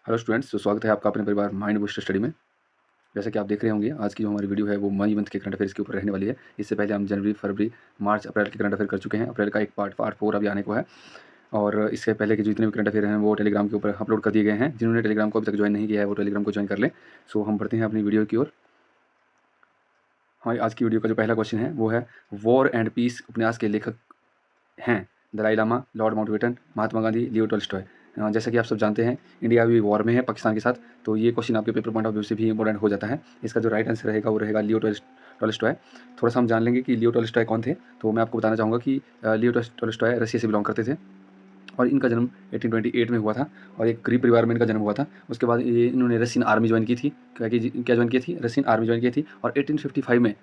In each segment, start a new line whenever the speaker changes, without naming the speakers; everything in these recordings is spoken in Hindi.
हेलो स्टूडेंट्स, तो स्वागत है आपका अपने परिवार माइंड बूस्टर स्टडी में। जैसा कि आप देख रहे होंगे, आज की जो हमारी वीडियो है वो मई मंथ के करंट अफेयर्स के ऊपर रहने वाली है। इससे पहले हम जनवरी, फरवरी, मार्च, अप्रैल के करंट अफेयर कर चुके हैं। अप्रैल का एक पार्ट 4 अभी आने को है और इससे पहले के जितने भी करंट अफेयर हैं वो टेलीग्राम के ऊपर अपलोड कर दिए गए हैं। जिन्होंने टेलीग्राम को अभी तक ज्वाइन नहीं किया है वो टेलीग्राम को ज्वाइन कर लें। सो हम बढ़ते हैं अपनी वीडियो की ओर। हमारी आज की वीडियो का जो पहला क्वेश्चन है वो है, वॉर एंड पीस उपन्यास के लेखक हैं Dalai Lama, Lord Mountbatten, Mahatma Gandhi, Leo Tolstoy. जैसा कि आप सब जानते हैं, इंडिया अभी वॉर में है पाकिस्तान के साथ, तो ये क्वेश्चन आपके पेपर पॉइंट ऑफ व्यू से भी इंपॉर्टेंट हो जाता है। इसका जो राइट आंसर रहेगा वो रहेगा लियो टॉल्स्टॉय। थोड़ा सा हम जान लेंगे कि लियो टॉल्स्टॉय कौन थे। तो मैं आपको बताना चाहूँगा कि लियो टॉल्स्टॉय रशिया से बिलोंग करते थे और इनका जन्म 1828 में हुआ था और एक गरीब परिवार में इनका जन्म हुआ था। उसके बाद ये इन्होंने रशियन आर्मी ज्वाइन की थी। क्या ज्वाइन की थी? रशियन आर्मी ज्वाइन की थी और 1855 में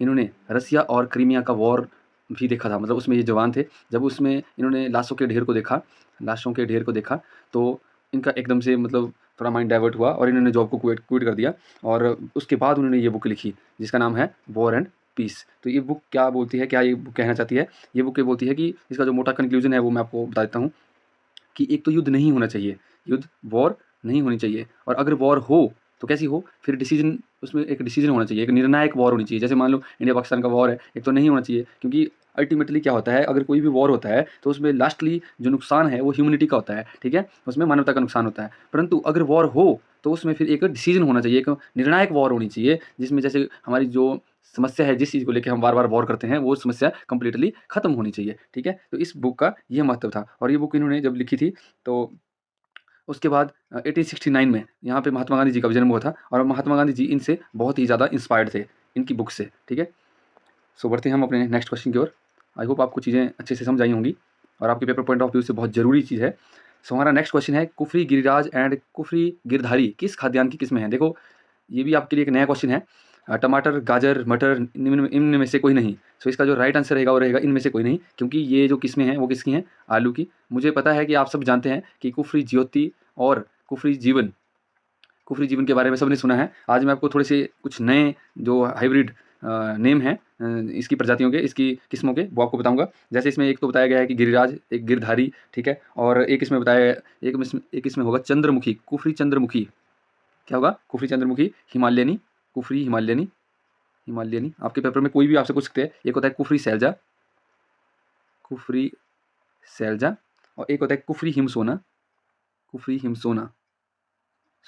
इन्होंने रसिया और क्रीमिया का वॉर भी देखा था। मतलब उसमें ये जवान थे। जब उसमें इन्होंने लाशों के ढेर को देखा तो इनका एकदम से मतलब थोड़ा माइंड डाइवर्ट हुआ और इन्होंने जॉब को क्विट कर दिया और उसके बाद उन्होंने ये बुक लिखी जिसका नाम है वॉर एंड पीस। तो ये बुक क्या बोलती है, क्या ये बुक कहना चाहती है? ये बुक ये बोलती है कि इसका जो मोटा कंक्लूजन है वो मैं आपको बता देता हूँ कि एक तो युद्ध नहीं होना चाहिए, वॉर नहीं होनी चाहिए और अगर वॉर हो तो कैसी हो? फिर डिसीजन, उसमें एक डिसीजन होना चाहिए, एक निर्णायक वॉर होनी चाहिए। जैसे मान लो इंडिया पाकिस्तान का वॉर है, एक तो नहीं होना चाहिए क्योंकि अल्टीमेटली क्या होता है, अगर कोई भी वॉर होता है तो उसमें लास्टली जो नुकसान है वो ह्यूमैनिटी का होता है, ठीक है? उसमें मानवता का नुकसान होता है। परंतु अगर वॉर हो तो उसमें फिर एक डिसीजन होना चाहिए, एक निर्णायक वॉर होनी चाहिए जिसमें जैसे हमारी जो समस्या है, जिस चीज़ को लेके हम बार-बार वॉर करते हैं, वो समस्या कंप्लीटली खत्म होनी चाहिए, ठीक है? तो इस बुक का ये महत्व था और ये बुक इन्होंने जब लिखी थी तो उसके बाद 1869 में यहाँ पे महात्मा गांधी जी का भी जन्म हुआ था और महात्मा गांधी जी इनसे बहुत ही ज़्यादा इंस्पायर्ड थे, इनकी बुक से, ठीक है? सो बढ़ते हैं हम अपने नेक्स्ट क्वेश्चन की ओर। आई होप आपको चीज़ें अच्छे से समझ आई होंगी और आपके पेपर पॉइंट ऑफ व्यू से बहुत ज़रूरी चीज़ है। सो हमारा नेक्स्ट क्वेश्चन है, कुफरी गिरिराज एंड कुफरी गिरधारी किस खाद्यान्न की किस्में हैं? देखो, ये भी आपके लिए एक नया क्वेश्चन है। टमाटर, गाजर, मटर, इनमें इनमें में से कोई नहीं। सो इसका जो राइट आंसर रहेगा वो रहेगा इनमें से कोई नहीं, क्योंकि ये जो किस्में हैं वो किसकी हैं? आलू की। मुझे पता है कि आप सब जानते हैं कि कुफरी ज्योति और कुफरी जीवन के बारे में सबने सुना है। आज मैं आपको थोड़े से कुछ नए जो हाइब्रिड नेम हैं इसकी प्रजातियों के, इसकी किस्मों के, वो आपको बताऊँगा। जैसे इसमें एक तो बताया गया है कि गिरिराज, एक गिरधारी, ठीक है? और एक इसमें बताया, एक इसमें होगा चंद्रमुखी, कुफरी चंद्रमुखी। क्या होगा? कुफरी चंद्रमुखी, हिमालयनी, कुफरी हिमालयनी, हिमालयनी। आपके पेपर में कोई भी आपसे पूछ सकते हैं। एक होता है कुफरी सैलजा, कुफरी सैलजा, और एक होता है कुफरी हिमसोना, कुफरी हिमसोना।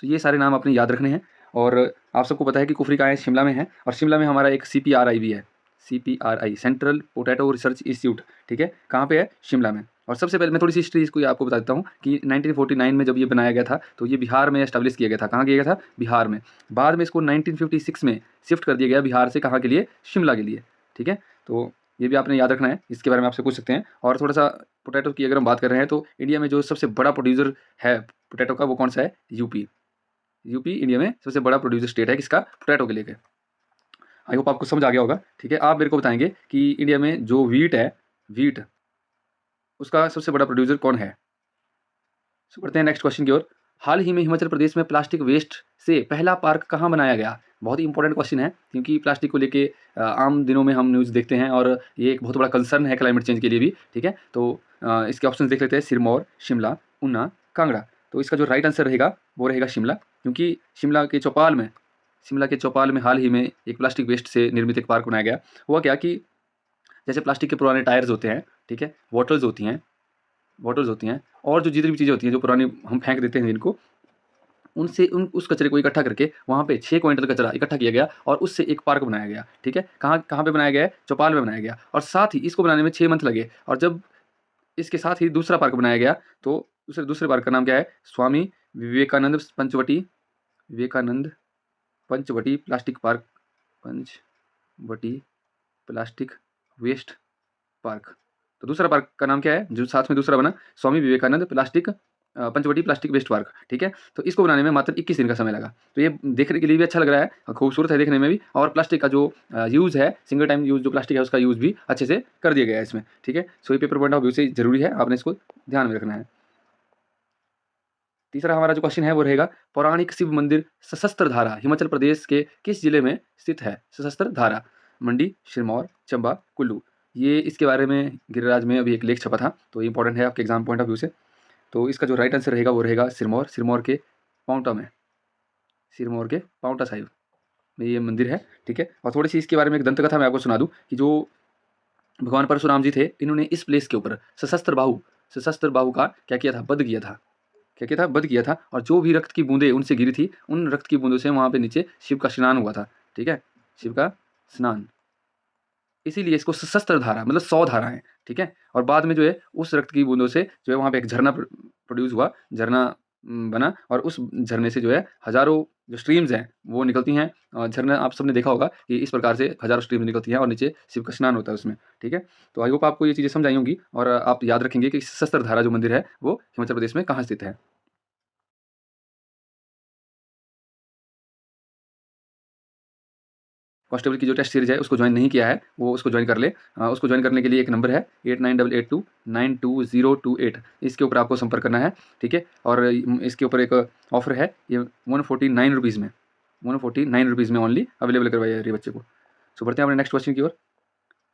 तो ये सारे नाम आपने याद रखने हैं और आप सबको पता है कि कुफरी कहाँ है? शिमला में है और शिमला में हमारा एक CPRI भी है, CPRI central potato research institute, ठीक है? कहाँ पे है? शिमला में। और सबसे पहले मैं थोड़ी सी हिस्ट्री इसको आपको बता देता हूँ कि 1949 में जब ये बनाया गया था तो ये बिहार में एस्टेब्लिश किया गया था। कहाँ किया गया था? बिहार में। बाद में इसको 1956 में शिफ्ट कर दिया गया बिहार से, कहाँ के लिए? शिमला के लिए, ठीक है? तो ये भी आपने याद रखना है, इसके बारे में आपसे पूछ सकते हैं। और थोड़ा सा पोटैटो की अगर हम बात कर रहे हैं तो इंडिया में जो सबसे बड़ा प्रोड्यूसर है पोटैटो का वो कौन सा है? यूपी। यूपी इंडिया में सबसे बड़ा प्रोड्यूसर स्टेट है किसका? पोटैटो के लेके। आई होप आपको समझ आ गया होगा, ठीक है? आप मेरे को बताएंगे कि इंडिया में जो वीट उसका सबसे बड़ा प्रोड्यूसर कौन है? सो बढ़ते हैं नेक्स्ट क्वेश्चन की ओर। हाल ही में हिमाचल प्रदेश में प्लास्टिक वेस्ट से पहला पार्क कहाँ बनाया गया? बहुत ही इंपॉर्टेंट क्वेश्चन है क्योंकि प्लास्टिक को लेके आम दिनों में हम न्यूज़ देखते हैं और ये एक बहुत बड़ा कंसर्न है क्लाइमेट चेंज के लिए भी, ठीक है? तो इसके ऑप्शन देख लेते हैं, सिरमौर, शिमला, ऊना, कांगड़ा। तो इसका जो राइट आंसर रहेगा वो रहेगा शिमला, क्योंकि शिमला के चौपाल में हाल ही में एक प्लास्टिक वेस्ट से निर्मित एक पार्क बनाया गया। हुआ क्या कि जैसे प्लास्टिक के पुराने टायर्स होते हैं, ठीक है? बॉटल्स होती हैं और जो जितनी भी चीज़ें होती हैं जो पुरानी हम फेंक देते हैं जिनको, उनसे उस कचरे को इकट्ठा करके वहाँ पे 6 क्विंटल कचरा इकट्ठा किया गया और उससे एक पार्क बनाया गया, ठीक है? कहाँ कहाँ पे बनाया गया है? चौपाल में बनाया गया और साथ ही इसको बनाने में 6 मंथ लगे और जब इसके साथ ही दूसरा पार्क बनाया गया तो दूसरे पार्क का नाम क्या है? Swami Vivekananda Panchavati plastic park, Panchavati plastic waste park. तो दूसरा पार्क का नाम क्या है जो साथ में दूसरा बना? Swami Vivekananda Panchavati plastic waste park, ठीक है? तो इसको बनाने में मात्र 21 दिन का समय लगा। तो ये देखने के लिए भी अच्छा लग रहा है और खूबसूरत है देखने में भी, और प्लास्टिक का जो यूज़ है, सिंगल टाइम यूज़ जो प्लास्टिक है उसका यूज़ भी अच्छे से कर दिया गया है इसमें, ठीक है? सो ये पेपर पॉइंट ऑफ व्यू से ज़रूरी है, आपने इसको ध्यान में रखना है। तीसरा हमारा जो क्वेश्चन है वो रहेगा, पौराणिक शिव मंदिर सशस्त्र धारा हिमाचल प्रदेश के किस जिले में स्थित है? सशस्त्र धारा मंडी, सिरमौर, चंबा, कुल्लू। ये इसके बारे में गिरिराज में अभी एक लेख छपा था, तो ये इंपॉर्टेंट है आपके एग्जाम पॉइंट ऑफ व्यू से। तो इसका जो राइट आंसर रहेगा वो रहेगा सिरमौर, सिरमौर के पांवटा में, सिरमौर के पांवटा साहिब में ये मंदिर है, ठीक है। और थोड़ी सी इसके बारे में एक दंत कथा मैं आपको सुना दूं कि जो भगवान परशुराम जी थे, इन्होंने इस प्लेस के ऊपर सशस्त्र बाहु का क्या किया था, वध किया था। क्या किया था, वध किया था। और जो भी रक्त की बूंदें उनसे गिरी थी, उन रक्त की बूंदों से वहाँ पे नीचे शिव का स्नान हुआ था, ठीक है, शिव का स्नान। इसीलिए इसको सशस्त्र धारा मतलब 100 धाराएं, ठीक है। और बाद में जो है उस रक्त की बूंदों से जो है वहाँ पे एक झरना प्रोड्यूस हुआ, झरना बना। और उस झरने से जो है हजारों जो स्ट्रीम्स हैं वो निकलती हैं। झरना आप सबने देखा होगा कि इस प्रकार से हजारों स्ट्रीम्स निकलती हैं और नीचे शिव का स्नान होता है उसमें, ठीक है। तो आई होप आपको ये चीज़ें समझ आई होंगी और आप याद रखेंगे कि सशस्त्र धारा जो मंदिर है वो हिमाचल प्रदेश में कहाँ स्थित है। कांस्टेबल की जो टेस्ट सीरीज है उसको ज्वाइन नहीं किया है वो उसको ज्वाइन कर ले। उसको ज्वाइन करने के लिए एक नंबर है 8988292028, इसके ऊपर आपको संपर्क करना है, ठीक है। और इसके ऊपर एक ऑफर है, ये 149 रुपीज़ में, 149 रुपीज़ में ओनली अवेलेबल करवाया है बच्चे को। सो बढ़ते हैं अपने नेक्स्ट क्वेश्चन की ओर।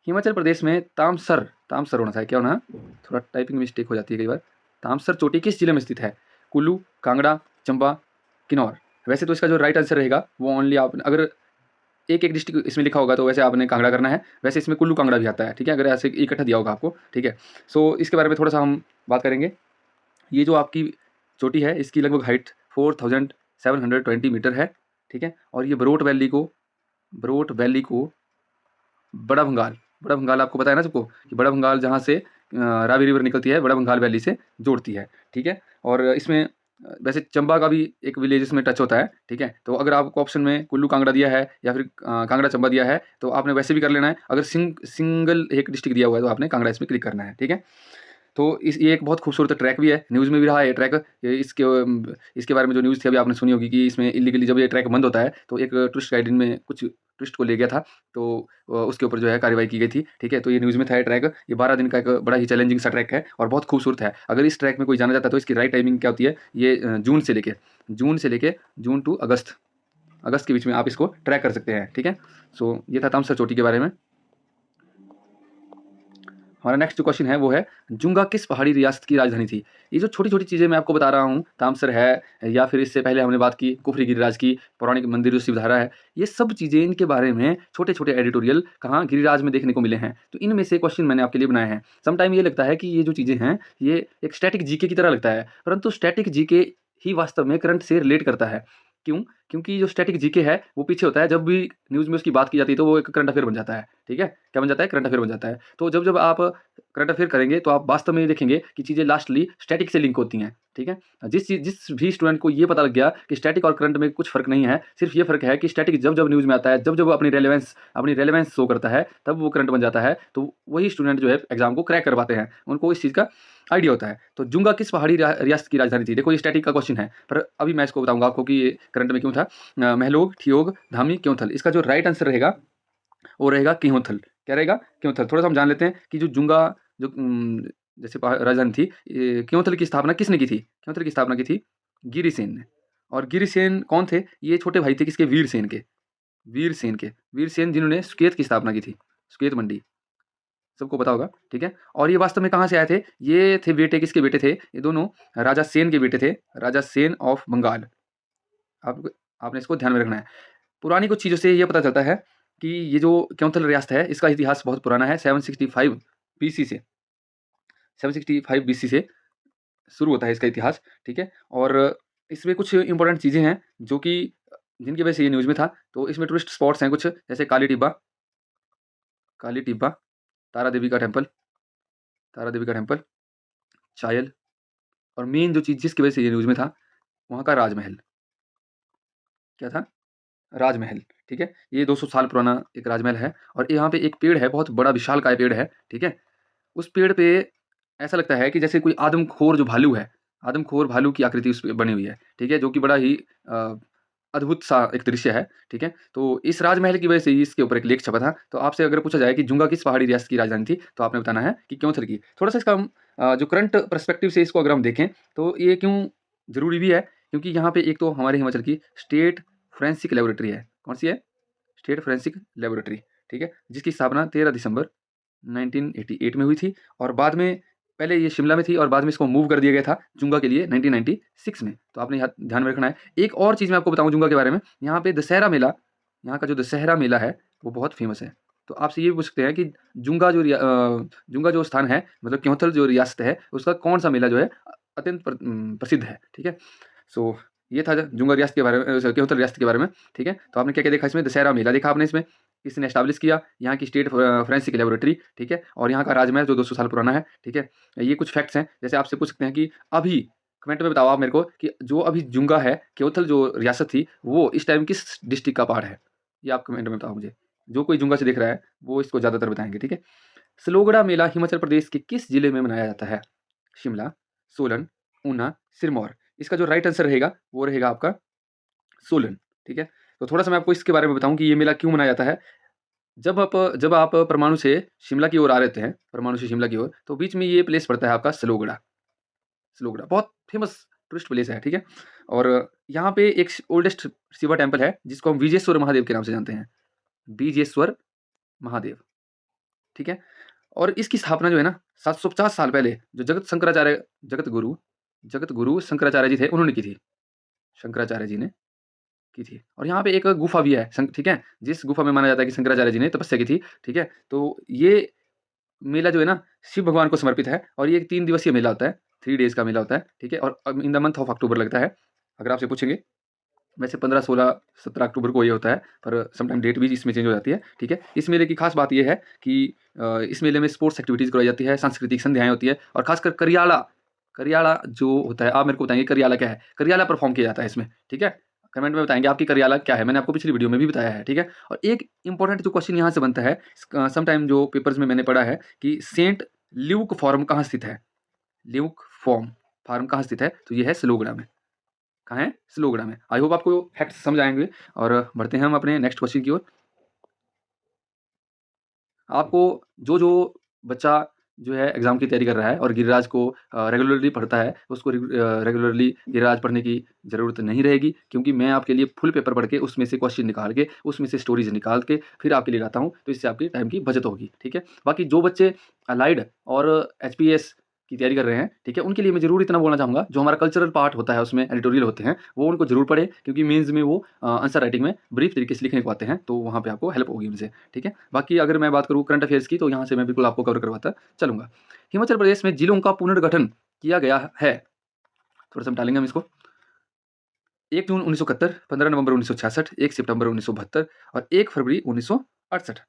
हिमाचल प्रदेश में तामसर, तामसर होना था क्या होना, थोड़ा टाइपिंग मिस्टेक हो जाती है कई बार। तामसर चोटी किस जिले में स्थित है, कुल्लू, कांगड़ा, चंबा, किन्नौर। वैसे तो इसका जो राइट आंसर रहेगा वो ओनली आप अगर एक एक डिस्ट्रिक्ट इसमें लिखा होगा तो वैसे आपने कांगड़ा करना है, वैसे इसमें कुल्लू कांगड़ा भी आता है, ठीक है, अगर ऐसे इकट्ठा दिया होगा आपको, ठीक है। सो इसके बारे में थोड़ा सा हम बात करेंगे। ये जो आपकी चोटी है इसकी लगभग हाइट 4720 मीटर है, ठीक है। और ये बरोट वैली को बड़ा भंगाल आपको पता है ना सबको कि बड़ा भंगाल जहाँ से रावी रिवर निकलती है बड़ा भंगाल वैली से जोड़ती है, ठीक है। और इसमें वैसे चंबा का भी एक विलेज इसमें टच होता है, ठीक है। तो अगर आपको ऑप्शन में कुल्लू कांगड़ा दिया है या फिर कांगड़ा चंबा दिया है तो आपने वैसे भी कर लेना है। अगर सिंगल एक डिस्ट्रिक्ट दिया हुआ है तो आपने कांगड़ा इसमें क्लिक करना है, ठीक है। तो इस ये एक बहुत खूबसूरत ट्रैक भी है, न्यूज़ में भी रहा है ये ट्रैक। इसके बारे में जो न्यूज़ थी अभी आपने सुनी होगी कि इसमें इलीगली जब ये ट्रैक बंद होता है तो एक टूरिस्ट गाइड इनमें कुछ टूरिस्ट को ले गया था, तो उसके ऊपर जो है कार्रवाई की गई थी, ठीक है। तो ये न्यूज़ में था ये ट्रैक। ये 12 दिन का एक बड़ा ही चैलेंजिंग सा ट्रैक है और बहुत खूबसूरत है। अगर इस ट्रैक में कोई जाना चाहता है तो इसकी राइट टाइमिंग क्या होती है, ये जून टू अगस्त के बीच में आप इसको ट्रैक कर सकते हैं, ठीक है। सो ये था तामसर चोटी के बारे में। हमारा नेक्स्ट जो क्वेश्चन है वो है, जुंगा किस पहाड़ी रियासत की राजधानी थी। ये जो छोटी छोटी चीज़ें मैं आपको बता रहा हूँ, तामसर है या फिर इससे पहले हमने बात की कुफरी गिरिराज की, पौराणिक मंदिर जो शिवधारा है, ये सब चीज़ें इनके बारे में छोटे छोटे एडिटोरियल कहाँ गिरिराज में देखने को मिले हैं। तो इनमें से क्वेश्चन मैंने आपके लिए बनाए हैं। समटाइम ये लगता है कि ये जो चीज़ें हैं ये एक स्टैटिक जीके की तरह लगता है, परंतु स्टैटिक जीके ही वास्तव में करंट से रिलेट करता है। क्यों? क्योंकि जो स्टैटिक जीके है वो पीछे होता है, जब भी न्यूज़ में उसकी बात की जाती है तो वो एक करंट अफेयर बन जाता है, ठीक है। क्या बन जाता है, करंट अफेयर बन जाता है। तो जब जब आप करंट अफेयर करेंगे तो आप वास्तव में ये देखेंगे कि चीज़ें लास्टली स्टैटिक से लिंक होती हैं, ठीक है। जिस भी स्टूडेंट को ये पता लग गया कि स्टैटिक और करंट में कुछ फ़र्क नहीं है, सिर्फ ये फ़र्क है कि स्टैटिक जब जब न्यूज़ में आता है, जब जब अपनी रेलेवेंस शो करता है तब वो करंट बन जाता है, तो वही स्टूडेंट जो है एग्जाम को क्रैक कर पाते हैं, उनको इस चीज़ का आइडिया होता है। तो जुंगा किस पहाड़ी रियासत की राजधानी थी। देखो ये स्टैटिक का क्वेश्चन है, पर अभी मैं इसको बताऊंगा आपको कि ये करंट में क्यों था। महलोग, ठियोग, धामी, क्योंथल। इसका जो राइट आंसर रहेगा वो रहेगा क्योंथल। क्या रहेगा, क्योंथल। थोड़ा सा हम जान लेते हैं कि जो जुंगा जो जैसे राजधानी थी, क्योंथल की स्थापना किसने की थी। क्योंथल की स्थापना की थी गिरिसेन ने। और गिरिसेन कौन थे, ये छोटे भाई थे किसके, वीरसेन के। वीरसेन जिन्होंने सुकेत की स्थापना की थी, सुकेत मंडी, सबको पता होगा, ठीक है। और ये वास्तव में कहाँ से आए थे, ये थे बेटे, किसके बेटे थे, ये दोनों राजा सेन के बेटे थे, राजा सेन ऑफ बंगाल। आप आपने इसको ध्यान में रखना है। पुरानी कुछ चीज़ों से ये पता चलता है कि ये जो क्योंथल रियासत है इसका इतिहास बहुत पुराना है। 765 बीसी से 765 बीसी से शुरू होता है इसका इतिहास, ठीक है। और इसमें कुछ इंपॉर्टेंट चीज़ें हैं जो कि जिनकी वजह से ये न्यूज़ में था। तो इसमें टूरिस्ट स्पॉट्स हैं कुछ, जैसे काली टिब्बा, तारा देवी का टेम्पल, चायल। और मेन जो चीज़ जिसकी वजह से ये न्यूज़ में था, वहाँ का राजमहल। क्या था, राजमहल, ठीक है। ये 200 साल पुराना एक राजमहल है। और यहाँ पे एक पेड़ है, बहुत बड़ा विशालकाय पेड़ है, ठीक है। उस पेड़ पे ऐसा लगता है कि जैसे कोई आदमखोर जो भालू है, आदमखोर भालू की आकृति उस पे बनी हुई है, ठीक है, जो कि बड़ा ही अद्भुत सा एक दृश्य है, ठीक है। तो इस राजमहल की वजह से ही इसके ऊपर एक लेख छपा था। तो आपसे अगर पूछा जाए कि जुंगा किस पहाड़ी रियासत की राजधानी थी, तो आपने बताना है कि क्योंथल की। थोड़ा सा इसका हम जो करंट पर्सपेक्टिव से इसको अगर हम देखें तो ये क्यों ज़रूरी भी है, क्योंकि यहाँ पे एक तो हमारे हिमाचल की स्टेट फोरेंसिक लेबोरेटरी है। कौन सी है, स्टेट फोरेंसिक लेबोरेटरी, ठीक है, जिसकी स्थापना 13 दिसंबर 1988 में हुई थी। और बाद में पहले ये शिमला में थी और बाद में इसको मूव कर दिया गया था जुंगा के लिए 1996 में। तो आपने यहाँ ध्यान में रखना है। एक और चीज़ मैं आपको बताऊँ जुंगा के बारे में, यहाँ पे दशहरा मेला, यहाँ का जो दशहरा मेला है वो बहुत फेमस है। तो आपसे ये पूछ सकते हैं कि जुंगा जो स्थान है, मतलब क्योंथल जो रियासत है, उसका कौन सा मेला जो है अत्यंत प्रसिद्ध है। ठीक है, सो ये था जुंगा रियासत के बारे में, क्योंथल रियासत के बारे में। ठीक है, तो आपने क्या क्या देखा इसमें, दशहरा मेला देखा आपने इसमें, किसने एस्टैब्लिश किया, यहाँ की स्टेट फोरेंसिक लेबोरेटरी। ठीक है, और यहाँ का राजमहल जो 200 साल पुराना है। ठीक है, ये कुछ फैक्ट्स हैं। जैसे आपसे पूछ सकते हैं कि अभी कमेंट में बताओ आप मेरे को कि जो अभी जुंगा है, क्योंथल जो रियासत थी, वो इस टाइम किस डिस्ट्रिक्ट का पार्ट है, ये आप कमेंट में बताओ मुझे। जो कोई जुंगा से देख रहा है वो इसको ज़्यादातर बताएंगे। ठीक है, सलोगड़ा मेला हिमाचल प्रदेश के किस जिले में मनाया जाता है? शिमला, सोलन, ऊना, सिरमौर। इसका जो राइट आंसर रहेगा वो रहेगा आपका सोलन। ठीक है, तो थोड़ा सा मैं आपको इसके बारे में बताऊं कि ये मेला क्यों मनाया जाता है। जब आप परमाणु से शिमला की ओर आ रहे हैं, परमाणु से शिमला की ओर, तो बीच में ये प्लेस पड़ता है आपका सलोगड़ा। सलोगड़ा बहुत फेमस टूरिस्ट प्लेस है। ठीक है, और यहाँ पे एक ओल्डेस्ट शिवा टेम्पल है जिसको हम विजेश्वर महादेव के नाम से जानते हैं, विजेश्वर महादेव। ठीक है, और इसकी स्थापना जो है ना 750 साल पहले जो जगत गुरु शंकराचार्य जी थे, उन्होंने की थी। शंकराचार्य जी ने की थी। और यहाँ पे एक गुफा भी है, ठीक है, जिस गुफा में माना जाता है कि शंकराचार्य जी ने तपस्या की थी। ठीक है, तो ये मेला जो है ना शिव भगवान को समर्पित है और ये 3 दिवसीय मेला होता है, 3 डेज़ का मेला होता है। ठीक है, और in the month of October लगता है। अगर आपसे पूछेंगे, वैसे 15, 16, 17 अक्टूबर को ये होता है, पर समटाइम डेट भी इसमें चेंज हो जाती है। ठीक है, इस मेले की खास बात ये है कि इस मेले में स्पोर्ट्स एक्टिविटीज़ कराई जाती है, सांस्कृतिक संध्याएँ होती है, और खासकर करियाला करियाला जो होता है, आप मेरे को बताएँगे करियाला क्या है? करियाला परफ़ॉर्म किया जाता है इसमें। ठीक है, कमेंट में बताएँगे आपकी करियाला क्या है? मैंने आपको पिछली वीडियो में भी बताया है। ठीक है, और एक इम्पोर्टेंट जो क्वेश्चन यहाँ से बनता है, समटाइम जो पेपर्स में मैंने पढ़ा है कि सेंट ल्यूक फॉर्म कहाँ स्थित है? ल्यूक फार्म कहाँ स्थित है? तो ये है सलोगड़ा में। कहाँ है? सलोगड़ा में। आई होप आपको फैक्ट्स समझ आएँगे, और बढ़ते हैं हम अपने नेक्स्ट क्वेश्चन की ओर। आपको जो बच्चा जो है एग्ज़ाम की तैयारी कर रहा है और गिरिराज को रेगुलरली पढ़ता है, उसको रेगुलरली गिरिराज पढ़ने की ज़रूरत नहीं रहेगी, क्योंकि मैं आपके लिए फुल पेपर पढ़ के उसमें से क्वेश्चन निकाल के, उसमें से स्टोरीज़ निकाल के फिर आपके लिए लाता हूँ, तो इससे आपकी टाइम की बचत होगी। ठीक है, बाकी जो बच्चे अलाइड और एचपीएस की तैयारी कर रहे हैं, ठीक है, उनके लिए मैं ज़रूर इतना बोलना चाहूँगा, जो हमारा कल्चरल पार्ट होता है उसमें एडिटोरियल होते हैं, वो उनको ज़रूर पढ़ें, क्योंकि मेंस में वो आंसर राइटिंग में ब्रीफ तरीके से लिखने को आते हैं, तो वहाँ पे आपको हेल्प होगी उनसे। ठीक है, बाकी अगर मैं बात करूँ करंट अफेयर्स की, तो यहाँ से मैं बिल्कुल आपको कवर करवाता चलूँगा। हिमाचल प्रदेश में जिलों का पुनर्गठन किया गया है, थोड़ा सा टालेंगे हम इसको। 1 जून 1971, 15 नवंबर 1966, 1 सितंबर 1972 और 1 फरवरी 1968।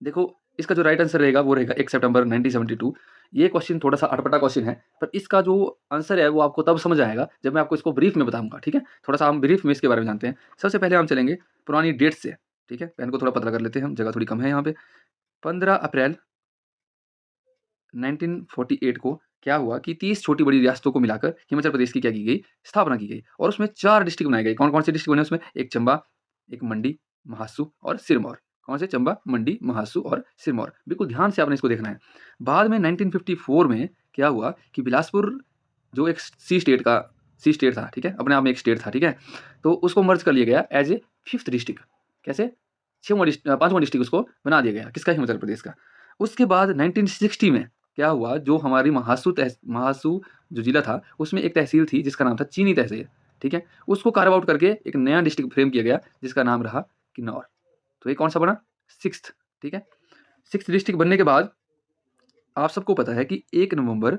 देखो, इसका जो राइट आंसर रहेगा वो रहेगा 1 सितंबर 1972। ये क्वेश्चन थोड़ा सा अटपटा क्वेश्चन है, पर इसका जो आंसर है वो आपको तब समझ आएगा जब मैं आपको इसको ब्रीफ में बताऊंगा। ठीक है, थोड़ा सा हम ब्रीफ में इसके बारे में जानते हैं। सबसे पहले हम चलेंगे पुरानी डेट से। ठीक है, पेन को थोड़ा पतला कर लेते हैं हम, जगह थोड़ी कम है यहाँ पे। 15 अप्रैल 1948 को क्या हुआ कि 30 छोटी बड़ी रियासतों को मिलाकर हिमाचल प्रदेश की क्या की गई, स्थापना की गई, और उसमें 4 डिस्ट्रिक्ट बनाए गए। कौन कौन से डिस्ट्रिक्ट बने उसमें? एक चंबा, एक मंडी, महासू और सिरमौर। कौन से? चंबा, मंडी, महासू और सिरमौर। बिल्कुल ध्यान से आपने इसको देखना है। बाद में 1954 में क्या हुआ कि बिलासपुर जो एक सी स्टेट था, ठीक है, अपने आप में एक स्टेट था, ठीक है, तो उसको मर्ज कर लिया गया एज ए 5th डिस्ट्रिक्ट। कैसे? 5वां डिस्ट्रिक्ट उसको बना दिया गया, किसका? हिमाचल प्रदेश का। उसके बाद 1960 में क्या हुआ, जो हमारी महासू जो जिला था, उसमें एक तहसील थी जिसका नाम था चीनी तहसील। ठीक है, उसको कार्व आउट करके एक नया डिस्ट्रिक्ट फ्रेम किया गया जिसका नाम रहा किन्नौर। तो ये कौन सा बना? 6th। ठीक है, 6th डिस्ट्रिक्ट बनने के बाद आप सबको पता है कि 1 नवंबर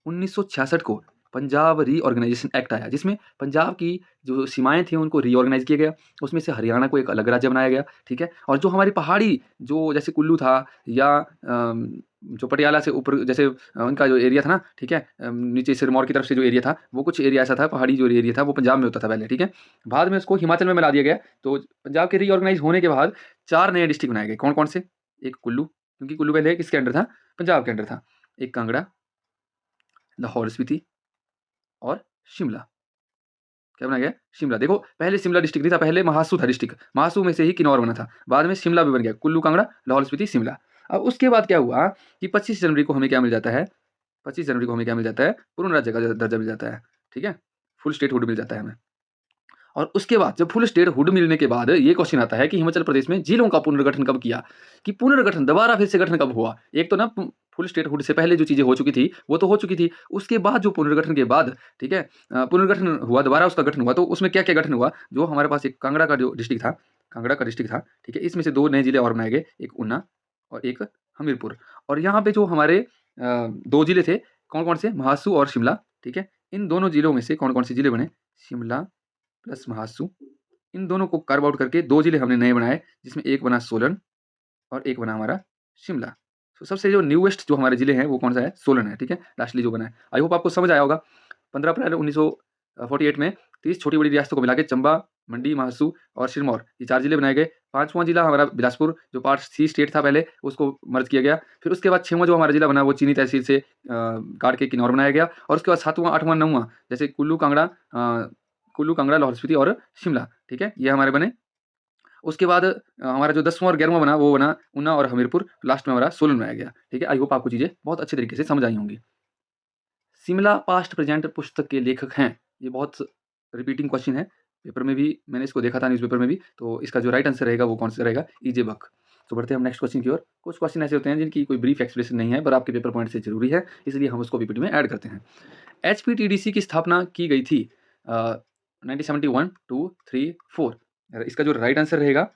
1966 को पंजाब रीऑर्गेनाइजेशन एक्ट आया, जिसमें पंजाब की जो सीमाएं थी उनको रीऑर्गेनाइज किया गया। उसमें से हरियाणा को एक अलग राज्य बनाया गया। ठीक है, और जो हमारी पहाड़ी जो जैसे कुल्लू था, या जो पटियाला से ऊपर जैसे उनका जो एरिया था ना, ठीक है, नीचे सिरमौर की तरफ से जो एरिया था, वो कुछ एरिया ऐसा था, पहाड़ी जो एरिया था वो पंजाब में होता था पहले। ठीक है, बाद में उसको हिमाचल में मिला दिया गया। तो पंजाब के रीऑर्गेनाइज होने के बाद 4 नए डिस्ट्रिक्ट बनाए गए। कौन कौन से? एक कुल्लू, क्योंकि कुल्लू पहले किसके अंडर था? पंजाब के अंडर था। एक कांगड़ा, लाहौल स्पीति और शिमला। क्या बनाया गया? शिमला। देखो, पहले शिमला डिस्ट्रिक्ट नहीं था, पहले महासू था डिस्ट्रिक्ट, महासू में से ही किन्नौर बना था, बाद में शिमला भी बन गया। कुल्लू, कांगड़ा, लाहौल स्पीति, शिमला। अब उसके बाद क्या हुआ कि 25 जनवरी को हमें क्या मिल जाता है? 25 जनवरी को हमें क्या मिल जाता है? पूर्ण राज्य का दर्जा मिल जाता है। ठीक है, फुल स्टेट हुड मिल जाता है हमें। और उसके बाद जब फुल स्टेट हुड मिलने के बाद ये क्वेश्चन आता है कि हिमाचल प्रदेश में जिलों का पुनर्गठन कब किया, कि पुनर्गठन दोबारा फिर से गठन कब हुआ? एक तो ना फुल स्टेटहुड से पहले जो चीज़ें हो चुकी थी वो तो हो चुकी थी। उसके बाद जो पुनर्गठन के बाद, ठीक है, पुनर्गठन हुआ, दोबारा उसका गठन हुआ, तो उसमें क्या क्या गठन हुआ, जो हमारे पास एक कांगड़ा का जो डिस्ट्रिक्ट था, कांगड़ा का डिस्ट्रिक्ट था, ठीक है, इसमें से 2 नए ज़िले और बनाए गए, एक ऊना और एक हमीरपुर। और यहाँ पे जो हमारे 2 ज़िले थे, कौन-कौन से, महासू और शिमला, ठीक है। इन दोनों ज़िलों में से कौन-कौन से ज़िले बने, शिमला प्लस महासू, इन दोनों को कार्व आउट करके 2 ज़िले हमने नए बनाए, जिसमें एक बना सोलन और एक बना हमारा शिमला। तो सबसे जो न्यूएस्ट जो हमारे ज़िले हैं वो कौन सा है, सोलन है, ठीक है, लास्टली जो बना है। आई होप आपको समझ आया होगा। 15 अप्रैल 1948 में 30 छोटी बड़ी रियासतों को मिला के चंबा, मंडी, महासू और सिरमौर, ये 4 ज़िले बनाए गए। 5वां ज़िला हमारा बिलासपुर, जो पार्ट सी स्टेट था पहले, उसको मर्ज किया गया। फिर उसके बाद 6वां जो हमारा ज़िला बना वो चीनी तहसील से काट के किन्नौर बनाया गया। और उसके बाद 7वां, 8वां, 9वां जैसे कुल्लू, कांगड़ा, लाहौल स्पीति और शिमला, ठीक है, ये हमारे बने। उसके बाद हमारा जो 10वां और 11वां बना वो बना ऊना और हमीरपुर, लास्ट में हमारा सोलन बनाया गया, ठीक है। आई होप आपको चीज़ें बहुत अच्छे तरीके से समझ आई होंगी। शिमला पास्ट प्रेजेंट पुस्तक के लेखक हैं, ये बहुत रिपीटिंग क्वेश्चन है, पेपर में भी मैंने इसको देखा था, न्यूज़पेपर में भी। तो इसका जो राइट आंसर रहेगा वो कौन सा रहेगा, ई.जे. बक। तो बढ़ते हैं हम नेक्स्ट क्वेश्चन की ओर। कुछ क्वेश्चन ऐसे होते हैं जिनकी कोई ब्रीफ एक्सप्लेनेशन नहीं है पर आपके पेपर पॉइंट से जरूरी है, इसलिए हम उसको पीपीटी में ऐड करते हैं। एचपीटीडीसी की स्थापना की गई थी 1971, 2, 3, 4। इसका जो राइट आंसर रहेगा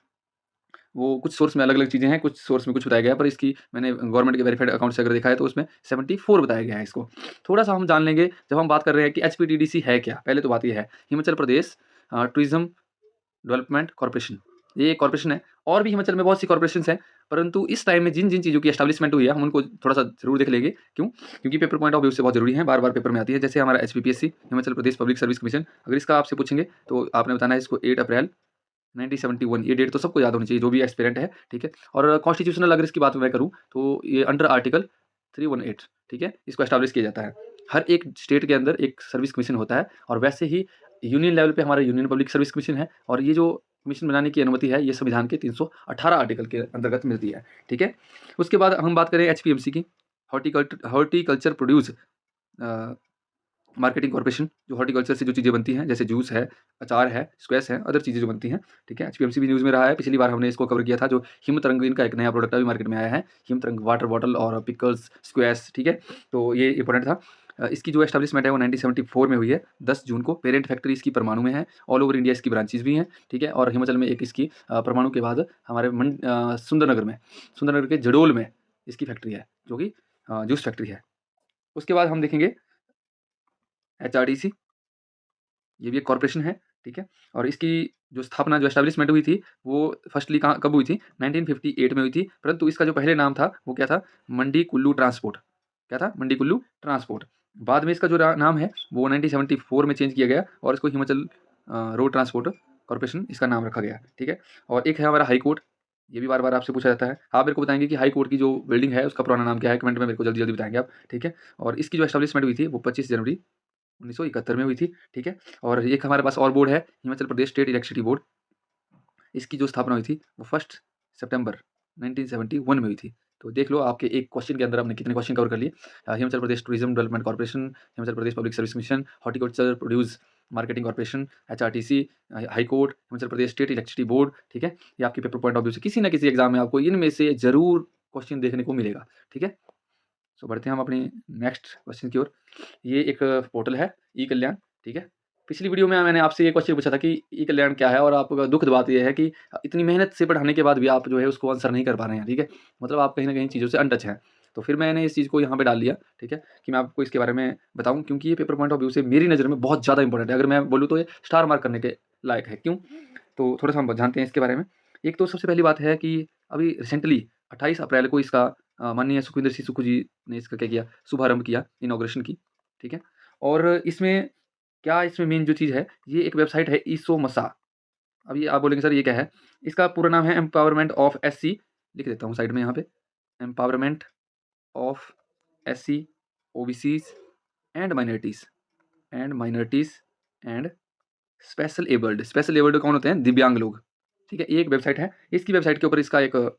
वो कुछ सोर्स में अलग-अलग चीज़ें हैं, कुछ सोर्स में कुछ बताया गया है, पर इसकी मैंने गवर्नमेंट के वेरिफाइड अकाउंट से अगर देखा है तो उसमें 74 बताया गया है इसको। थोड़ा-सा हम जान लेंगे जब हम बात कर रहे हैं कि एचपीटीडीसी है क्या? पहले तो बात ये है, Himachal Pradesh tourism development corporation, ये एक कॉर्पोरेशन है। और भी हिमाचल में बहुत सी कॉर्पोरेशंस हैं, परंतु इस टाइम में जिन-जिन चीज़ों की एस्टैब्लिशमेंट हुई है, हम उनको थोड़ा-सा ज़रूर देख लेंगे। क्यों? क्योंकि पेपर पॉइंट ऑफ व्यू से बहुत ज़रूरी है, बार-बार पेपर में आती है। जैसे हमारा HPPSC, Himachal Pradesh public service commission, अगर इसका आपसे पूछेंगे तो आपने बताना है इसको 8 अप्रैल 1971, ये डेट तो सबको याद होनी चाहिए जो भी एस्पिरेंट है, ठीक है। और कॉन्स्टिट्यूशनल अगर इसकी बात मैं करूँ तो ये अंडर आर्टिकल 318, ठीक है, इसको एस्टैब्लिश किया जाता है। हर एक स्टेट के अंदर एक सर्विस कमीशन होता है, और वैसे ही यूनियन लेवल पे हमारा यूनियन पब्लिक सर्विस कमीशन है, और ये जो कमीशन बनाने की अनुमति है ये संविधान के 318 आर्टिकल के अंतर्गत मिलती है, ठीक है। उसके बाद हम बात करें एचपीएमसी की, हॉर्टिकल्चर प्रोड्यूस मार्केटिंग कॉर्पोरेशन, जो हॉर्टिकल्चर से जो चीज़ें बनती हैं, जैसे जूस है, अचार है, स्क्वैश है, अदर चीज़ें जो बनती हैं, ठीक है। एचपीएमसी भी न्यूज़ में रहा है, पिछली बार हमने इसको कवर किया था, जो हिमतरंग, इनका एक नया प्रोडक्ट अभी मार्केट में आया है, हिमतरंग वाटर बॉटल और पिकल्स, स्क्वैश, ठीक है। तो ये इंपॉर्टेंट था। इसकी जो एस्टैब्लिशमेंट है वो 1974 में हुई है, 10 जून को। पेरेंट फैक्ट्री इसकी परमाणु में है, ऑल ओवर इंडिया इसकी ब्रांचेज़ भी हैं, ठीक है। और हिमाचल में एक इसकी परमाणु के बाद हमारे सुंदरनगर के जडोल में इसकी फैक्ट्री है, जो कि जूस फैक्ट्री है। उसके बाद हम देखेंगे एचआरडीसी, ये भी एक कॉर्पोरेशन है, ठीक है। और इसकी जो स्थापना, जो एस्टैब्लिशमेंट हुई थी, वो फर्स्टली कहाँ कब हुई थी, 1958 में हुई थी। परंतु इसका जो पहले नाम था वो क्या था, मंडी कुल्लू ट्रांसपोर्ट। क्या था, मंडी कुल्लू ट्रांसपोर्ट। बाद में इसका जो नाम है वो 1974 में चेंज किया गया, और इसको हिमाचल रोड ट्रांसपोर्ट कॉर्पोरेशन इसका नाम रखा गया, ठीक है। और एक है हमारा हाई कोर्ट, ये भी बार-बार आपसे पूछा जाता है। आप मेरे को बताएँगे कि हाई कोर्ट की जो बिल्डिंग है उसका पुराना नाम क्या है, कमेंट में मेरे को जल्दी-जल्दी बताएँगे आप, ठीक है। और इसकी जो एस्टैब्लिशमेंट हुई थी वो 25 जनवरी 1971 में हुई थी, ठीक है। और एक हमारे पास और बोर्ड है, Himachal Pradesh state electricity board. इसकी जो स्थापना हुई थी वो 1 सितंबर 1971 में हुई थी। तो देख लो आपके एक क्वेश्चन के अंदर हमने कितने क्वेश्चन कवर कर लिए। Himachal Pradesh tourism development corporation, Himachal Pradesh public service commission, horticulture produce marketing corporation, HRTC, high court, Himachal Pradesh state electricity board, ठीक है। ये आपके पेपर पॉइंट ऑफ व्यू से किसी न किसी एग्जाम में आपको इनमें से ज़रूर क्वेश्चन देखने को मिलेगा, ठीक है। सो बढ़ते हैं हम अपनी नेक्स्ट क्वेश्चन की ओर। ये एक पोर्टल है ई कल्याण, ठीक है। पिछली वीडियो में मैंने आपसे ये क्वेश्चन पूछा था कि ई कल्याण क्या है, और आपका दुखद बात ये है कि इतनी मेहनत से पढ़ाने के बाद भी आप जो है उसको आंसर नहीं कर पा रहे हैं, ठीक है। मतलब आप कहीं ना कहीं चीज़ों से अनटच हैं। तो फिर मैंने इस चीज़ को यहाँ पे डाल लिया, ठीक है, कि मैं आपको इसके बारे में बताऊँ, क्योंकि ये पेपर पॉइंट ऑफ व्यू से मेरी नज़र में बहुत ज़्यादा इंपॉर्टेंट है। अगर मैं बोलूँ तो ये स्टार मार्क करने के लायक है। क्यों? तो थोड़ा सा हम जानते हैं इसके बारे में। एक तो सबसे पहली बात है कि अभी रिसेंटली 28 अप्रैल को इसका माननीय सुखविंदर सिंह सुक्खू जी ने इसका क्या किया, शुभारंभ किया, इनॉग्रेशन की, ठीक है। और इसमें क्या, इसमें मेन जो चीज़ है, ये एक वेबसाइट है ईसोमसा। अब ये आप बोलेंगे सर ये क्या है? इसका पूरा नाम है एम्पावरमेंट ऑफ एससी, लिख देता हूँ साइड में यहाँ पे, empowerment of SC, OBCs and minorities and special abled कौन होते हैं? दिव्यांग लोग, ठीक है। ये एक वेबसाइट है। इसकी वेबसाइट के ऊपर इसका एक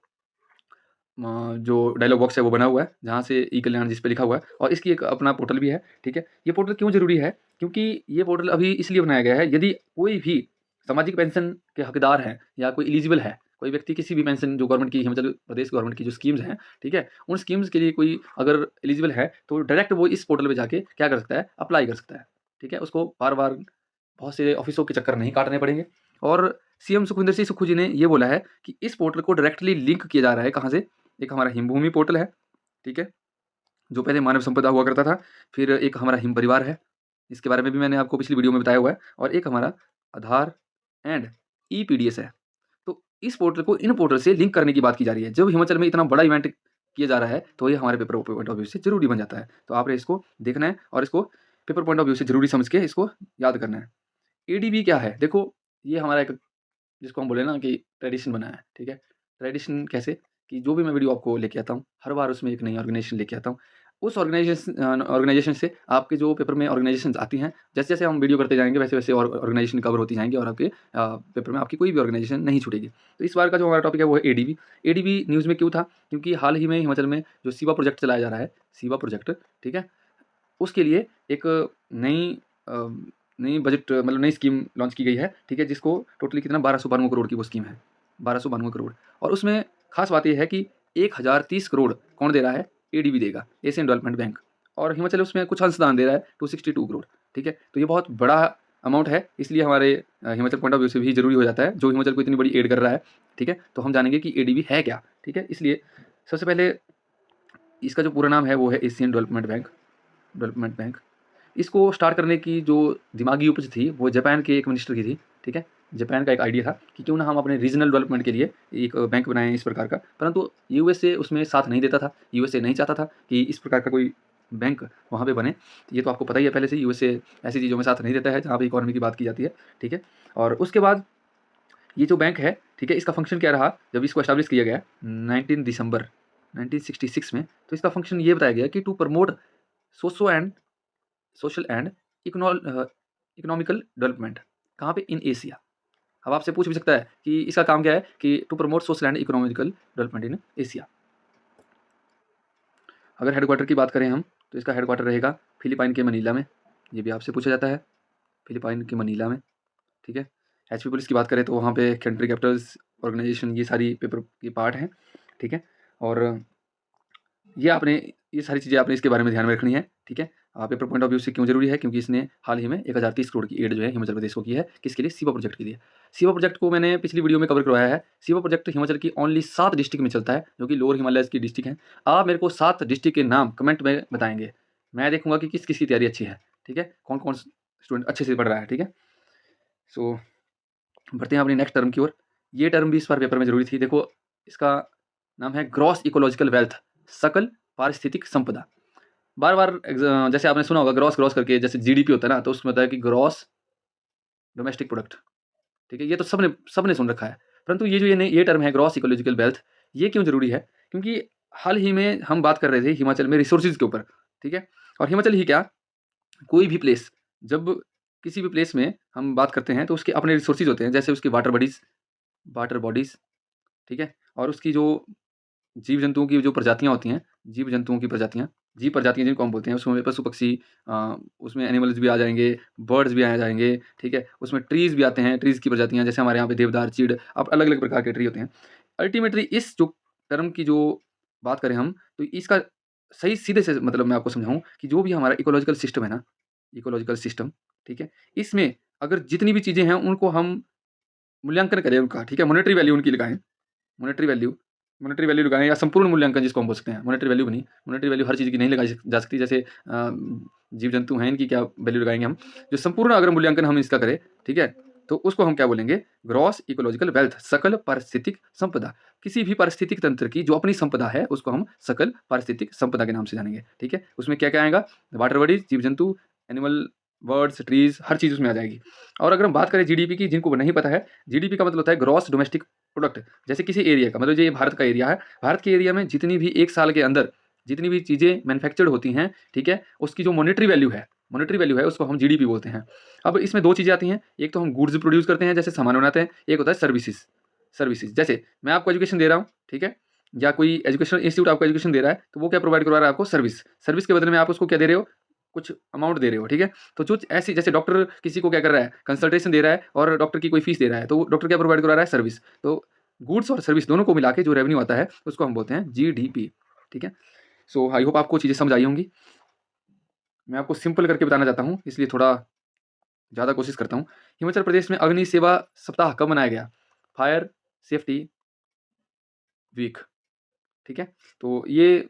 जो डायलॉग बॉक्स है वो बना हुआ है, जहाँ से ई कल्याण जिस पे लिखा हुआ है, और इसकी एक अपना पोर्टल भी है, ठीक है। ये पोर्टल क्यों ज़रूरी है? क्योंकि ये पोर्टल अभी इसलिए बनाया गया है, यदि कोई भी सामाजिक पेंशन के हकदार हैं या कोई एलिजिबल है, कोई व्यक्ति किसी भी पेंशन जो गवर्नमेंट की हिमाचल प्रदेश गवर्नमेंट की जो स्कीम्स हैं, ठीक है, उन स्कीम्स के लिए कोई अगर एलिजिबल है तो डायरेक्ट वो इस पोर्टल पे जाके क्या कर सकता है, अप्लाई कर सकता है, ठीक है। उसको बार-बार बहुत से ऑफिसों के चक्कर नहीं काटने पड़ेंगे। और सीएम सुखविंदर सिंह सुक्खू जी ने ये बोला है कि इस पोर्टल को डायरेक्टली लिंक किया जा रहा है कहाँ से, एक हमारा हिमभूमि पोर्टल है, ठीक है, जो पहले मानव संपदा हुआ करता था, फिर एक हमारा हिम परिवार है, इसके बारे में भी मैंने आपको पिछली वीडियो में बताया हुआ है, और एक हमारा आधार एंड ईपीडीएस है। तो इस पोर्टल को इन पोर्टल से लिंक करने की बात की जा रही है। जब हिमाचल में इतना बड़ा इवेंट किया जा रहा है तो ये हमारे पेपर पॉइंट ऑफ व्यू से ज़रूरी बन जाता है। तो आपने इसको देखना है और इसको पेपर पॉइंट ऑफ व्यू से ज़रूरी समझ के इसको याद करना है। एडीबी क्या है? देखो, ये हमारा एक, जिसको हम बोले ना कि ट्रेडिशन बना है, ठीक है। ट्रेडिशन कैसे कि जो भी मैं वीडियो आपको लेके आता हूँ, हर बार उसमें एक नई ऑर्गेनाइजेशन लेके आता हूँ। उस ऑर्गेनाइजेशन से आपके जो पेपर में ऑर्गेनाइजेशंस आती हैं, जैसे-जैसे हम वीडियो करते जाएँगे वैसे-वैसे और ऑर्गेनाइजेशन कवर होती जाएँगी और आपके पेपर में आपकी कोई भी ऑर्गेनाइजेशन नहीं छूटेगी। तो इस बार का जो हमारा टॉपिक है वो है एडीबी। एडीबी न्यूज़ में क्यों था? क्योंकि हाल ही में हिमाचल में जो सीवा प्रोजेक्ट चलाया जा रहा है, सीवा प्रोजेक्ट, ठीक है? उसके लिए एक नई अ, नई बजट मतलब नई स्कीम लॉन्च की गई है, ठीक है? जिसको टोटली कितना 1292 करोड़ की वो स्कीम है, 1292 करोड़। और उसमें ख़ास बात ये है कि 1030 करोड़ कौन दे रहा है? एडीबी देगा, एशियन डेवलपमेंट बैंक। और हिमाचल उसमें कुछ अंशदान दे रहा है 262 करोड़, ठीक है? तो ये बहुत बड़ा अमाउंट है, इसलिए हमारे हिमाचल पॉइंट ऑफ व्यू से भी ज़रूरी हो जाता है, जो हिमाचल को इतनी बड़ी एड कर रहा है, ठीक है? तो हम जानेंगे कि एडीबी है क्या, ठीक है? इसलिए सबसे पहले इसका जो पूरा नाम है वो है एशियन डेवलपमेंट बैंक। इसको स्टार्ट करने की जो दिमागी उपज थी वो जापान के एक मिनिस्टर की थी, ठीक है। जापान का एक आइडिया था कि क्यों ना हम अपने रीजनल डेवलपमेंट के लिए एक बैंक बनाएं इस प्रकार का, परंतु यूएसए उसमें साथ नहीं देता था। यूएसए नहीं चाहता था कि इस प्रकार का कोई बैंक वहाँ पे बने। ये तो आपको पता ही है पहले से, यूएसए ऐसी चीज़ों में साथ नहीं देता है जहाँ पे इकोनॉमी की बात की जाती है, ठीक है। और उसके बाद ये जो बैंक है, ठीक है, इसका फंक्शन क्या रहा जब इसको एस्टैब्लिश किया गया 19 दिसंबर 1966 में। तो इसका फंक्शन ये बताया गया कि to promote social and economical development. कहाँ पे? In Asia. अब आपसे पूछ भी सकता है कि इसका काम क्या है कि to promote social and economical development in Asia. अगर हेडक्वार्टर की बात करें हम तो इसका हेडक्वार्टर रहेगा फिलीपाइन के मनीला में। ये भी आपसे पूछा जाता है, फिलीपाइन के मनीला में, ठीक है। एचपी पुलिस की बात करें तो वहाँ पे कंट्री कैपिटल्स ऑर्गेनाइजेशन, ये सारी पेपर की पार्ट हैं, ठीक है। और ये आपने, ये सारी चीज़ें आपने इसके बारे में ध्यान में रखनी है, ठीक है। पेपर पॉइंट ऑफ व्यू से क्यों ज़रूरी है? क्योंकि इसने हाल ही में 1030 करोड़ की एड जो है हिमाचल प्रदेश को की है। किसके लिए? सीवा प्रोजेक्ट के लिए। सीवा प्रोजेक्ट को मैंने पिछली वीडियो में कवर करवाया है। सीवा प्रोजेक्ट हिमाचल की ओनली 7 डिस्ट्रिक्ट में चलता है, जो कि लोअर हिमालयस की डिस्ट्रिक्ट हैं। आप मेरे को 7 डिस्ट्रिक्ट के नाम कमेंट में बताएँगे। मैं देखूँगा कि किस-किस की तैयारी अच्छी है, ठीक है? कौन-कौन स्टूडेंट अच्छे से पढ़ रहा है, ठीक है? सो बढ़ते हैं अपनी नेक्स्ट टर्म की ओर। ये टर्म भी इस बार पेपर में ज़रूरी थी। देखो, इसका नाम है ग्रॉस इकोलॉजिकल वेल्थ, सकल पारिस्थितिक संपदा। बार-बार जैसे आपने सुना होगा ग्रॉस करके, जैसे जीडीपी होता है ना, तो उसमें होता है कि ग्रॉस डोमेस्टिक प्रोडक्ट, ठीक है? ये तो सबने सबने सुन रखा है। परंतु ये टर्म है ग्रॉस इकोलॉजिकल वेल्थ, ये क्यों ज़रूरी है? क्योंकि हाल ही में हम बात कर रहे थे हिमाचल में रिसोर्सेज़ के ऊपर, ठीक है? और हिमाचल ही क्या, कोई भी प्लेस, जब किसी भी प्लेस में हम बात करते हैं तो उसके अपने रिसोर्सेज़ होते हैं, जैसे उसकी वाटर बॉडीज़, ठीक है? और उसकी जो जीव-जंतुओं की जो प्रजातियाँ होती हैं, जीव-जंतुओं की प्रजातियाँ, जीव प्रजातियाँ जिनको हम बोलते हैं, उसमें पशु-पक्षी, उसमें एनिमल्स भी आ जाएँगे, बर्ड्स भी आ जाएँगे, ठीक है? उसमें ट्रीज़ भी आते हैं, ट्रीज़ की प्रजातियाँ, जैसे हमारे यहाँ पे देवदार, चीड़, अब अलग-अलग प्रकार के ट्री होते हैं। अल्टीमेटली इस जो टर्म की जो बात करें हम, तो इसका सही सीधे से मतलब मैं आपको समझाऊँ कि जो भी हमारा इकोलॉजिकल सिस्टम है ना, इकोलॉजिकल सिस्टम, ठीक है? इसमें अगर जितनी भी चीज़ें हैं, उनको हम मूल्यांकन करें उनका, ठीक है? मॉनेटरी वैल्यू उनकी लगाएँ। मॉनेटरी वैल्यू मॉनेटरी वैल्यू लगाएँ या संपूर्ण मूल्यांकन जिसको हम बोल सकते हैं। मॉनेटरी वैल्यू भी नहीं, मॉनेटरी वैल्यू हर चीज़ की नहीं लगाई जा सकती। जैसे जीव-जंतु हैं, इनकी क्या वैल्यू लगाएँगे हम। जो संपूर्ण अगर मूल्यांकन हम इसका करें, ठीक है? तो उसको हम क्या बोलेंगे? ग्रॉस इकोलॉजिकल वेल्थ, सकल पारिस्थितिक संपदा। किसी भी पारिस्थितिक तंत्र की जो अपनी संपदा है, उसको हम सकल पारिस्थितिक संपदा के नाम से जानेंगे, ठीक है? उसमें क्या-क्या आएगा? वाटर बॉडीज़, जीव-जंतु, एनिमल, बर्ड्स, ट्रीज़, हर चीज़ उसमें आ जाएगी। और अगर हम बात करें जीडीपी की, जिनको नहीं पता है, जीडीपी का मतलब होता है ग्रॉस डोमेस्टिक प्रोडक्ट। जैसे किसी एरिया का मतलब, ये भारत का एरिया है, भारत के एरिया में जितनी भी 1 साल के अंदर जितनी भी चीज़ें मैन्युफैक्चर्ड होती हैं, ठीक है? उसकी जो मॉनेटरी वैल्यू है उसको हम जीडीपी बोलते हैं। अब इसमें 2 चीज़ें आती हैं, एक तो हम गुड्स प्रोड्यूस करते हैं, जैसे सामान बनाते हैं, एक होता है सर्विसेज़। जैसे मैं आपको एजुकेशन दे रहा हूँ, ठीक है? या कोई एजुकेशनल इंस्टीट्यूट आपको एजुकेशन दे रहा है, तो वो क्या प्रोवाइड करवा रहा है आपको? सर्विस के बदले में आप उसको क्या दे रहे हो? कुछ अमाउंट दे रहे हो, ठीक है? तो जो ऐसी, जैसे डॉक्टर किसी को क्या कर रहा है? कंसल्टेशन दे रहा है और डॉक्टर की कोई फीस दे रहा है, तो डॉक्टर क्या प्रोवाइड करवा रहा है? सर्विस। तो गुड्स और सर्विस दोनों को मिला के जो रेवेन्यू आता है उसको हम बोलते हैं जीडीपी। ठीक है, सो आई होप आपको चीज़ें समझ आई होंगी। मैं आपको सिंपल करके बताना चाहता हूँ, इसलिए थोड़ा ज़्यादा कोशिश करता हूँ। हिमाचल प्रदेश में अग्नि सेवा सप्ताह कब मनाया गया? Fire safety week. ठीक है, तो ये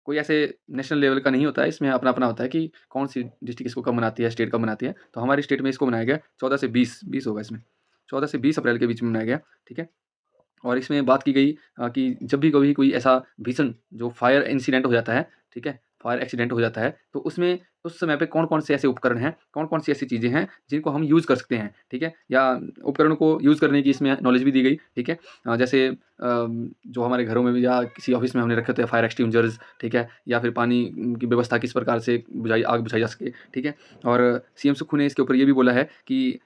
कोई ऐसे नेशनल लेवल का नहीं होता है, इसमें अपना-अपना होता है कि कौन-सी डिस्ट्रिक्ट इसको कब मनाती है, स्टेट कब मनाती है। तो हमारी स्टेट में इसको मनाया गया 14 से 20 होगा इसमें, 14 से 20 अप्रैल के बीच में मनाया गया। ठीक है, और इसमें बात की गई कि जब भी कभी कोई ऐसा भीषण जो फायर इंसिडेंट हो जाता है, ठीक है? फायर एक्सीडेंट हो जाता है, तो उसमें उस समय पे कौन-कौन से ऐसे उपकरण हैं, कौन-कौन सी ऐसी चीज़ें हैं, जिनको हम यूज़ कर सकते हैं, ठीक है? या उपकरणों को यूज़ करने की इसमें नॉलेज भी दी गई, ठीक है? जैसे जो हमारे घरों में भी या किसी ऑफ़िस में हमने रखे होते हैं फायर एक्सटिंग्विशर्स, ठीक है? या फिर पानी की व्यवस्था किस प्रकार से आग बुझाई जा सके, ठीक है? और सीएम सुक्खू ने इसके ऊपर ये भी बोला है कि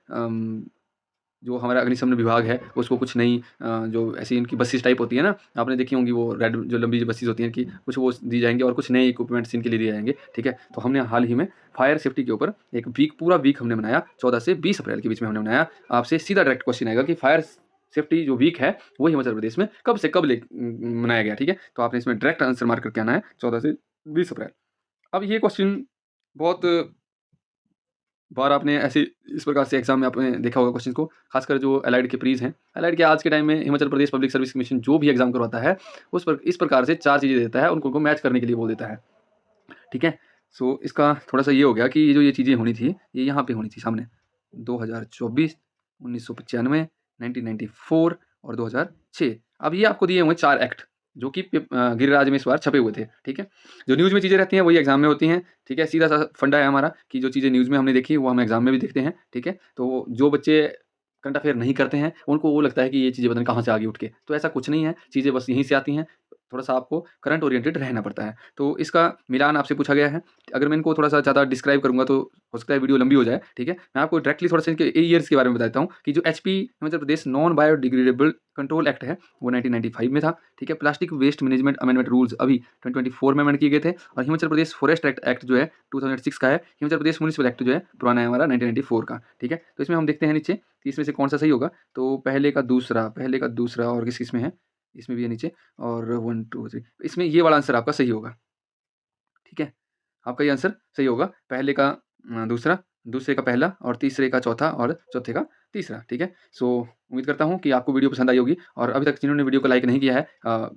जो हमारा अग्निशमन विभाग है, उसको कुछ नई जो ऐसी इनकी बसेस टाइप होती है ना, आपने देखी होंगी वो रेड जो लंबी जो बसेस होती हैं इनकी, कुछ वो दी जाएँगी और कुछ नए इक्विपमेंट्स इनके लिए दिए जाएँगे, ठीक है? तो हमने हाल ही में फायर सेफ्टी के ऊपर एक पूरा वीक हमने मनाया, 14 से 20 अप्रैल के बीच में हमने मनाया। आपसे सीधा डायरेक्ट क्वेश्चन आएगा कि फायर सेफ्टी जो वीक है, वो हिमाचल प्रदेश में कब से कब मनाया गया, ठीक है? तो आपने इसमें डायरेक्ट आंसर मार्क करके आना है, 14 से 20 अप्रैल। अब ये क्वेश्चन बहुत बार आपने ऐसे इस प्रकार से एग्ज़ाम में आपने देखा होगा क्वेश्चन को, खासकर जो एलाइड के प्रीज़ हैं। एलाइड के आज के टाइम में Himachal Pradesh public service commission जो भी एग्ज़ाम करवाता है, इस प्रकार से 4 चीज़ें देता है, उनको मैच करने के लिए बोल देता है। ठीक है? सो इसका थोड़ा-सा ये हो गया कि ये चीज़ें होनी थी, ये यहाँ पे होनी थी सामने। 2024, 1995, 1994 और 2006। अब ये आपको दिए हुए हैं 4 एक्ट, जो कि गिरिराज में इस बार छपे हुए थे, ठीक है? जो न्यूज़ में चीज़ें रहती हैं, वही एग्ज़ाम में होती हैं, ठीक है? सीधा-सा फंडा है हमारा कि जो चीज़ें न्यूज़ में हमने देखी, वो हम एग्ज़ाम में भी देखते हैं, ठीक है? तो जो बच्चे करंट अफ़ेयर नहीं करते हैं, उनको वो लगता है कि ये चीज़ें पता नहीं कहाँ से आ गई उठ के। तो ऐसा कुछ नहीं है, चीज़ें बस यहीं से आती हैं, थोड़ा-सा आपको करंट ओरिएंटेड रहना पड़ता है। तो इसका मिलान आपसे पूछा गया है। अगर मैं इनको थोड़ा-सा ज़्यादा डिस्क्राइब करूँगा तो हो सकता है वीडियो लंबी हो जाए, ठीक है? मैं आपको डायरेक्टली थोड़ा-सा इनके ईयर्स के बारे में बता देता हूँ कि जो HP Himachal Pradesh non biodegradable control act है, वो 1995 में था, ठीक है? Plastic waste management amendment rules अभी 2024 में अमेंड किए गए थे और हिमाचल प्रदेश फॉरेस्ट एक्ट जो है 2006 का है, हिमाचल प्रदेश म्युनिसिपल एक्ट जो है पुराना है हमारा 1994 का, ठीक है? तो इसमें हम देखते हैं नीचे कि इसमें से कौन-सा सही होगा, तो पहले का दूसरा और किस-किस में है? इसमें भी है नीचे और 1, 2, 3 इसमें ये वाला आंसर आपका सही होगा, ठीक है? आपका ये आंसर सही होगा। पहले का दूसरा, दूसरे का पहला और तीसरे का चौथा और चौथे का तीसरा, ठीक है? सो उम्मीद करता हूँ कि आपको वीडियो पसंद आई होगी और अभी तक जिन्होंने वीडियो को लाइक नहीं किया है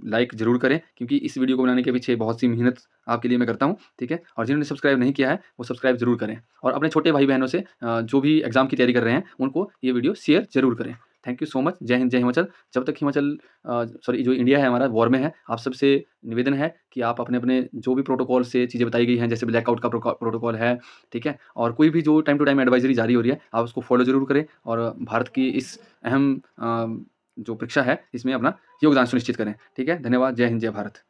लाइक ज़रूर करें क्योंकि इस वीडियो को बनाने के पीछे बहुत सी मेहनत आपके लिए मैं करता हूँ, ठीक है? और जिन्होंने सब्सक्राइब नहीं किया है, वो सब्सक्राइब ज़रूर करें और अपने छोटे भाई-बहनों से जो भी एग्ज़ाम की तैयारी कर रहे हैं, उनको ये वीडियो शेयर ज़रूर करें। Thank you so much. जय हिंद, जय हिमाचल। जब तक हिमाचल सॉरी जो इंडिया है हमारा वॉर में है, आप सबसे निवेदन है कि आप अपने-अपने जो भी प्रोटोकॉल से चीज़ें बताई गई हैं, जैसे ब्लैकआउट का प्रोटोकॉल है, ठीक है? और कोई भी जो टाइम टू टाइम एडवाइज़री जारी हो रही है, आप उसको फ़ॉलो ज़रूर करें और भारत की इस अहम जो परीक्षा है, इसमें अपना योगदान सुनिश्चित करें। ठीक है? धन्यवाद। जय हिंद, जय भारत।